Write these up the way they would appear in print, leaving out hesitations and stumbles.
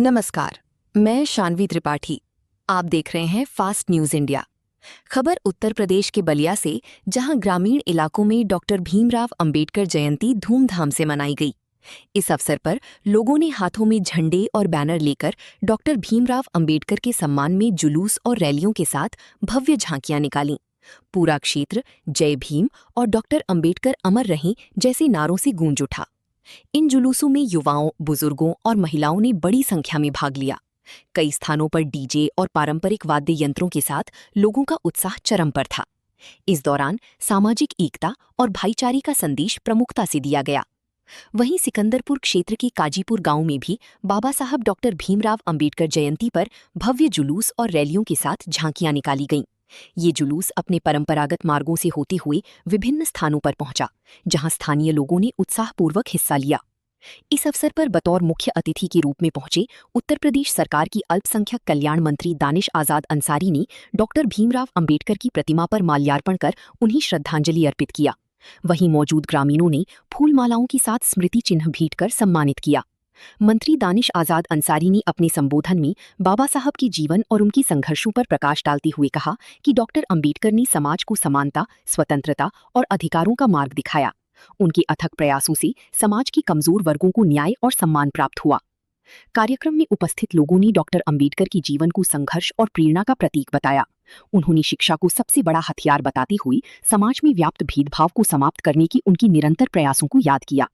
नमस्कार, मैं शानवी त्रिपाठी। आप देख रहे हैं फास्ट न्यूज इंडिया। खबर उत्तर प्रदेश के बलिया से, जहां ग्रामीण इलाकों में डॉक्टर भीमराव अंबेडकर जयंती धूमधाम से मनाई गई। इस अवसर पर लोगों ने हाथों में झंडे और बैनर लेकर डॉक्टर भीमराव अंबेडकर के सम्मान में जुलूस और रैलियों के साथ भव्य झांकियां निकालीं। पूरा क्षेत्र जय भीम और डॉक्टर अंबेडकर अमर रहें जैसे नारों से गूंज उठा। इन जुलूसों में युवाओं, बुजुर्गों और महिलाओं ने बड़ी संख्या में भाग लिया। कई स्थानों पर डीजे और पारंपरिक वाद्य यंत्रों के साथ लोगों का उत्साह चरम पर था। इस दौरान सामाजिक एकता और भाईचारे का संदेश प्रमुखता से दिया गया। वहीं सिकंदरपुर क्षेत्र के काजीपुर गांव में भी बाबा साहब डॉक्टर भीमराव अंबेडकर जयंती पर भव्य जुलूस और रैलियों के साथ झांकियां निकाली गईं। ये जुलूस अपने परंपरागत मार्गों से होते हुए विभिन्न स्थानों पर पहुंचा, जहां स्थानीय लोगों ने उत्साहपूर्वक हिस्सा लिया। इस अवसर पर बतौर मुख्य अतिथि के रूप में पहुंचे उत्तर प्रदेश सरकार की अल्पसंख्यक कल्याण मंत्री दानिश आजाद अंसारी ने डॉक्टर भीमराव अंबेडकर की प्रतिमा पर माल्यार्पण कर उन्हें श्रद्धांजलि अर्पित किया। वहीं मौजूद ग्रामीणों ने फूलमालाओं के साथ स्मृति चिन्ह भेंट कर सम्मानित किया। मंत्री दानिश आजाद अंसारी ने अपने संबोधन में बाबा साहब के जीवन और उनके संघर्षों पर प्रकाश डालते हुए कहा कि डॉक्टर अंबेडकर ने समाज को समानता, स्वतंत्रता और अधिकारों का मार्ग दिखाया। उनके अथक प्रयासों से समाज के कमजोर वर्गों को न्याय और सम्मान प्राप्त हुआ। कार्यक्रम में उपस्थित लोगों ने डॉक्टर अंबेडकर के जीवन को संघर्ष और प्रेरणा का प्रतीक बताया। उन्होंने शिक्षा को सबसे बड़ा हथियार बताते हुए समाज में व्याप्त भेदभाव को समाप्त करने की उनकी निरंतर प्रयासों को याद किया।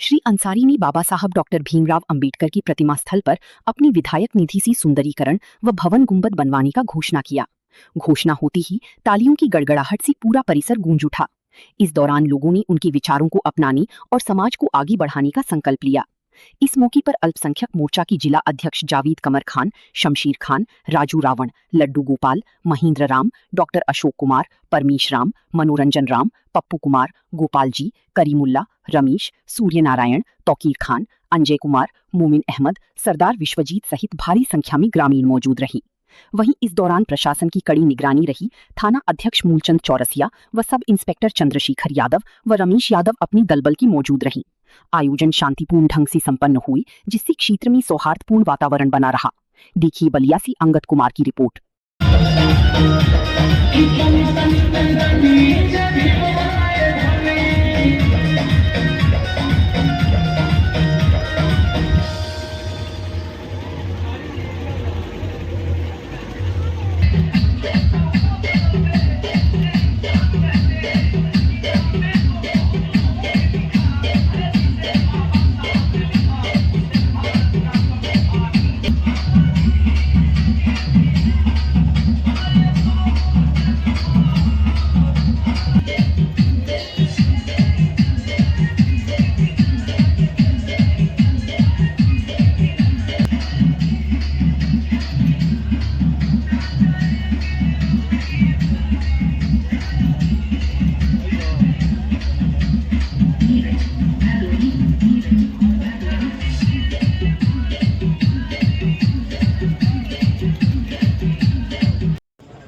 श्री अंसारी ने बाबा साहब डॉक्टर भीमराव अंबेडकर की प्रतिमा स्थल पर अपनी विधायक निधि से सुंदरीकरण व भवन गुंबद बनवाने का घोषणा किया। घोषणा होते ही तालियों की गड़गड़ाहट से पूरा परिसर गूंज उठा। इस दौरान लोगों ने उनके विचारों को अपनाने और समाज को आगे बढ़ाने का संकल्प लिया। इस मौके पर अल्पसंख्यक मोर्चा की जिला अध्यक्ष जावेद कमर खान, शमशीर खान, राजू रावण, लड्डू गोपाल, महेंद्र राम, डॉक्टर अशोक कुमार, परमेश राम, मनोरंजन राम, पप्पू कुमार, गोपाल जी, करीमुल्ला, रमेश, सूर्य नारायण, तौकीर खान, अंजय कुमार, मोमिन अहमद, सरदार विश्वजीत सहित भारी संख्या में ग्रामीण मौजूद रहे। वहीं इस दौरान प्रशासन की कड़ी निगरानी रही। थाना अध्यक्ष मूलचंद चौरसिया व सब इंस्पेक्टर चंद्रशेखर यादव व रमेश यादव अपनी दलबल की मौजूद रही। आयोजन शांतिपूर्ण ढंग से संपन्न हुए, जिससे क्षेत्र में सौहार्दपूर्ण वातावरण बना रहा। देखिए बलिया से अंगद कुमार की रिपोर्ट।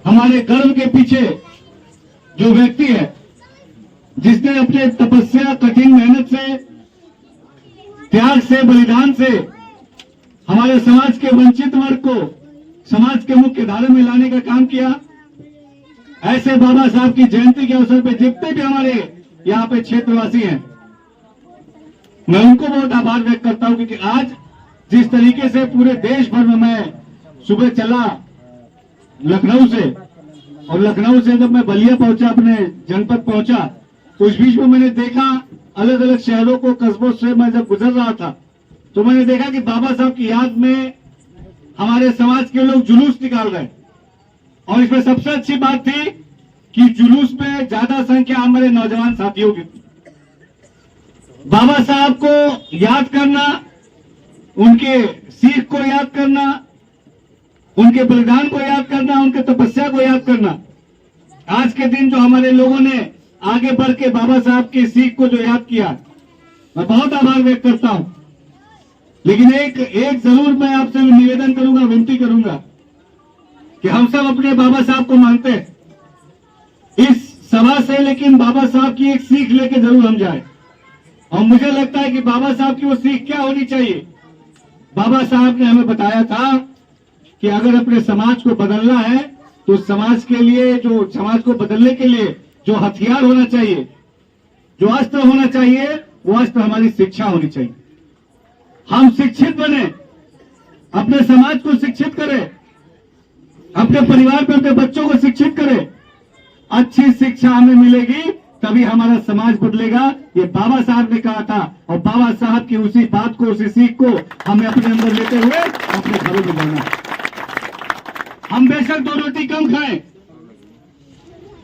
हमारे गर्व के पीछे जो व्यक्ति है, जिसने अपने तपस्या, कठिन मेहनत से, त्याग से, बलिदान से हमारे समाज के वंचित वर्ग को समाज के मुख्य धारा में लाने का काम किया, ऐसे बाबा साहब की जयंती के अवसर पर जितने भी हमारे यहाँ पे क्षेत्रवासी हैं, मैं उनको बहुत आभार व्यक्त करता हूं। क्योंकि आज जिस तरीके से पूरे देश भर में मैं सुबह चला लखनऊ से, और लखनऊ से जब मैं बलिया पहुंचा, अपने जनपद पहुंचा, तो उस बीच में मैंने देखा अलग अलग शहरों को, कस्बों से मैं जब गुजर रहा था तो मैंने देखा कि बाबा साहब की याद में हमारे समाज के लोग जुलूस निकाल रहे। और इसमें सबसे अच्छी बात थी कि जुलूस में ज्यादा संख्या हमारे नौजवान साथियों की थी। बाबा साहब को याद करना, उनके सीख को याद करना, उनके बलिदान को याद करना, उनके तपस्या को याद करना, आज के दिन जो हमारे लोगों ने आगे बढ़ के बाबा साहब की सीख को जो याद किया, मैं बहुत आभार व्यक्त करता हूं। लेकिन एक जरूर मैं आपसे निवेदन करूंगा, विनती करूंगा कि हम सब अपने बाबा साहब को मानते हैं इस सभा से, लेकिन बाबा साहब की एक सीख लेके जरूर हम जाए। और मुझे लगता है कि बाबा साहब की वो सीख क्या होनी चाहिए, बाबा साहब ने हमें बताया था कि अगर अपने समाज को बदलना है तो समाज के लिए, जो समाज को बदलने के लिए जो हथियार होना चाहिए, जो अस्त्र होना चाहिए, वो अस्त्र हमारी शिक्षा होनी चाहिए। हम शिक्षित बने, अपने समाज को शिक्षित करें, अपने परिवार पे अपने बच्चों को शिक्षित करें। अच्छी शिक्षा हमें मिलेगी तभी हमारा समाज बदलेगा। ये बाबा साहब ने कहा था और बाबा साहब की उसी बात को, उसी सीख को हमें अपने अंदर लेते हुए अपने घरों में जाना। हम बेशक 2 रोटी कम खाएं,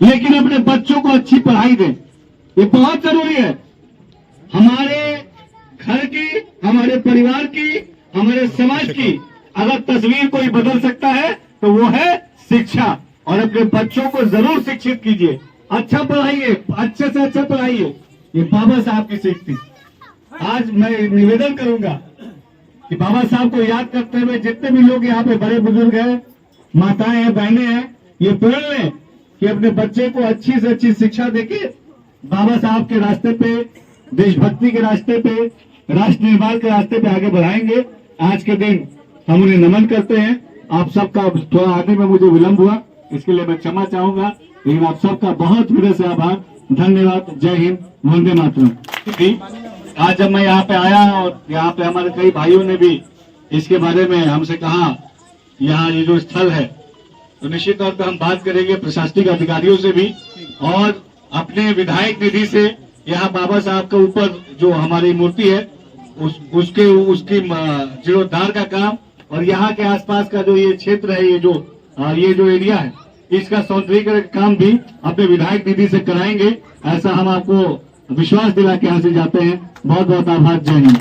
लेकिन अपने बच्चों को अच्छी पढ़ाई दें। ये बहुत जरूरी है। हमारे घर की, हमारे परिवार की, हमारे समाज की अगर तस्वीर कोई बदल सकता है तो वो है शिक्षा। और अपने बच्चों को जरूर शिक्षित कीजिए, अच्छा पढ़ाइए, अच्छे से अच्छा पढ़ाइए। ये बाबा साहब की सीख थी। आज मैं निवेदन करूंगा कि बाबा साहब को याद करते हुए जितने भी लोग यहाँ पे बड़े बुजुर्ग हैं, माताएं हैं, बहनें हैं, ये प्रण लें कि अपने बच्चे को अच्छी से अच्छी शिक्षा देके बाबा साहब के रास्ते पे, देशभक्ति के रास्ते पे, राष्ट्र निर्माण के रास्ते पे आगे बढ़ाएंगे। आज के दिन हम उन्हें नमन करते हैं। आप सबका थोड़ा आने में मुझे विलंब हुआ, इसके लिए मैं क्षमा चाहूंगा, लेकिन आप सबका बहुत हृदय से आभार, धन्यवाद। जय हिंद, वंदे मातरम। आज जब मैं यहाँ पे आया और यहाँ पे हमारे कई भाइयों ने भी इसके बारे में हमसे कहा, यहाँ ये जो स्थल है, तो निश्चित तौर पर हम बात करेंगे प्रशासनिक अधिकारियों से भी और अपने विधायक निधि से। यहाँ बाबा साहब के ऊपर जो हमारी मूर्ति है उसकी जीर्णोद्धार का काम और यहाँ के आसपास का जो ये क्षेत्र है, ये जो एरिया है, इसका सौंदर्यीकरण काम भी अपने विधायक निधि से कराएंगे। ऐसा हम आपको विश्वास दिला के यहाँ से जाते हैं। बहुत बहुत आभार। जय हिंद।